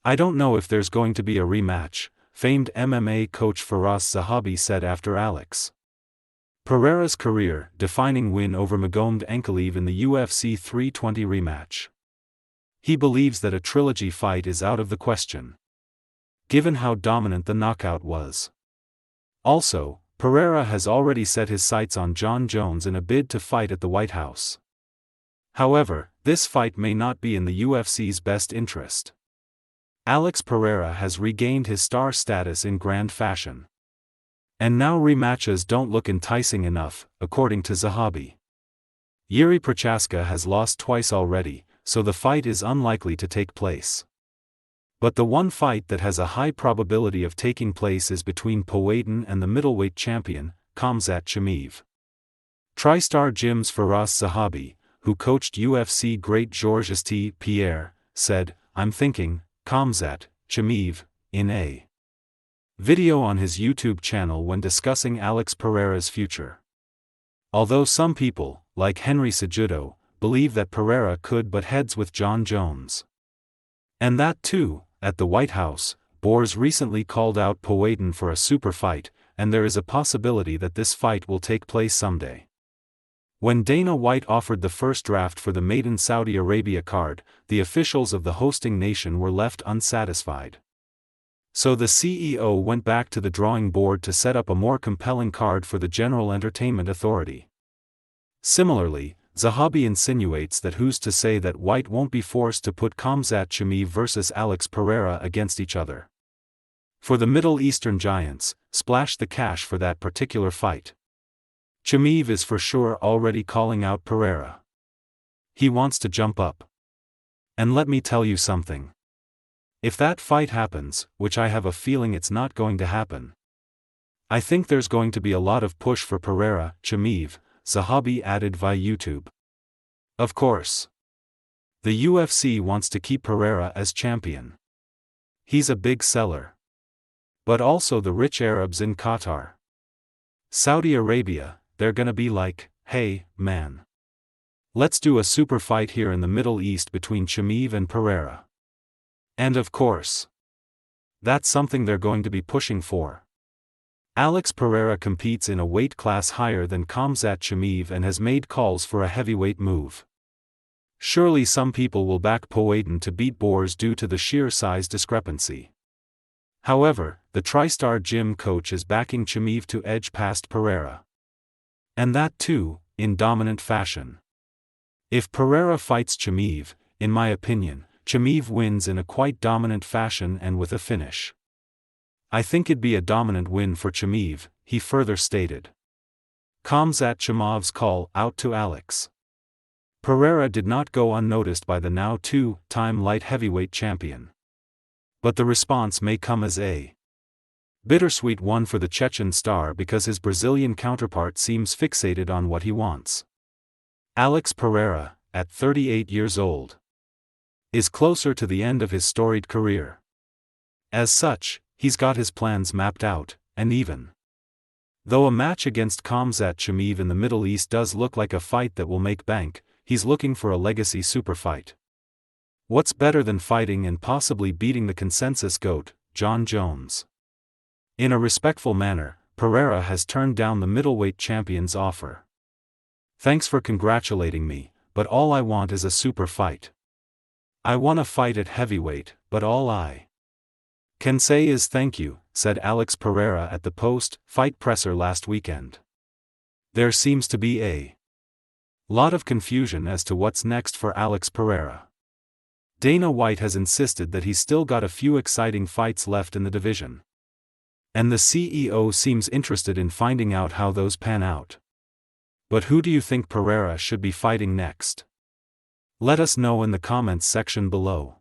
"I don't know if there's going to be a rematch," famed MMA coach Firas Zahabi said after Alex Pereira's career-defining win over Magomed Ankalaev in the UFC 320 rematch. He believes that a trilogy fight is out of the question, given how dominant the knockout was. Also, Pereira has already set his sights on Jon Jones in a bid to fight at the White House. However, this fight may not be in the UFC's best interest. Alex Pereira has regained his star status in grand fashion. And now rematches don't look enticing enough, according to Zahabi. Yuri Prochaska has lost twice already, so the fight is unlikely to take place. But the one fight that has a high probability of taking place is between Poatan and the middleweight champion, Khamzat Chimaev. TriStar Gym's Firas Zahabi, who coached UFC great Alex Pereira, said, "I'm thinking, Khamzat Chimaev, in a video on his YouTube channel when discussing Alex Pereira's future." Although some people, like Henry Cejudo, believe that Pereira could butt heads with Jon Jones. And that too, at the White House, Boers recently called out Poatan for a super fight, and there is a possibility that this fight will take place someday. When Dana White offered the first draft for the maiden Saudi Arabia card, the officials of the hosting nation were left unsatisfied. So the CEO went back to the drawing board to set up a more compelling card for the General Entertainment Authority. Similarly, Zahabi insinuates that who's to say that White won't be forced to put Khamzat Chimaev versus Alex Pereira against each other. For the Middle Eastern giants, splash the cash for that particular fight. Chimaev is for sure already calling out Pereira. He wants to jump up. And let me tell you something. If that fight happens, which I have a feeling it's not going to happen, I think there's going to be a lot of push for Pereira, Chimaev, Zahabi added via YouTube. Of course, the UFC wants to keep Pereira as champion. He's a big seller. But also the rich Arabs in Qatar, Saudi Arabia, they're gonna be like, "Hey, man. Let's do a super fight here in the Middle East between Chimaev and Pereira." And of course, that's something they're going to be pushing for. Alex Pereira competes in a weight class higher than Khamzat Chimaev and has made calls for a heavyweight move. Surely some people will back Poatan to beat Boers due to the sheer size discrepancy. However, the TriStar Gym coach is backing Chimaev to edge past Pereira. And that too, in dominant fashion. If Pereira fights Chimaev, in my opinion, Chimaev wins in a quite dominant fashion and with a finish. "I think it'd be a dominant win for Chimaev," he further stated. Khamzat Chimaev's call out to Alex Pereira did not go unnoticed by the now two-time light heavyweight champion. But the response may come as a bittersweet one for the Chechen star because his Brazilian counterpart seems fixated on what he wants. Alex Pereira, at 38 years old, is closer to the end of his storied career. As such, he's got his plans mapped out, and even though a match against Khamzat Chimaev in the Middle East does look like a fight that will make bank, he's looking for a legacy super fight. What's better than fighting and possibly beating the consensus GOAT, Jon Jones? In a respectful manner, Pereira has turned down the middleweight champion's offer. "Thanks for congratulating me, but all I want is a super fight. I want to fight at heavyweight, but all I can say is thank you," said Alex Pereira at the post-fight presser last weekend. There seems to be a lot of confusion as to what's next for Alex Pereira. Dana White has insisted that he's still got a few exciting fights left in the division. And the CEO seems interested in finding out how those pan out. But who do you think Pereira should be fighting next? Let us know in the comments section below.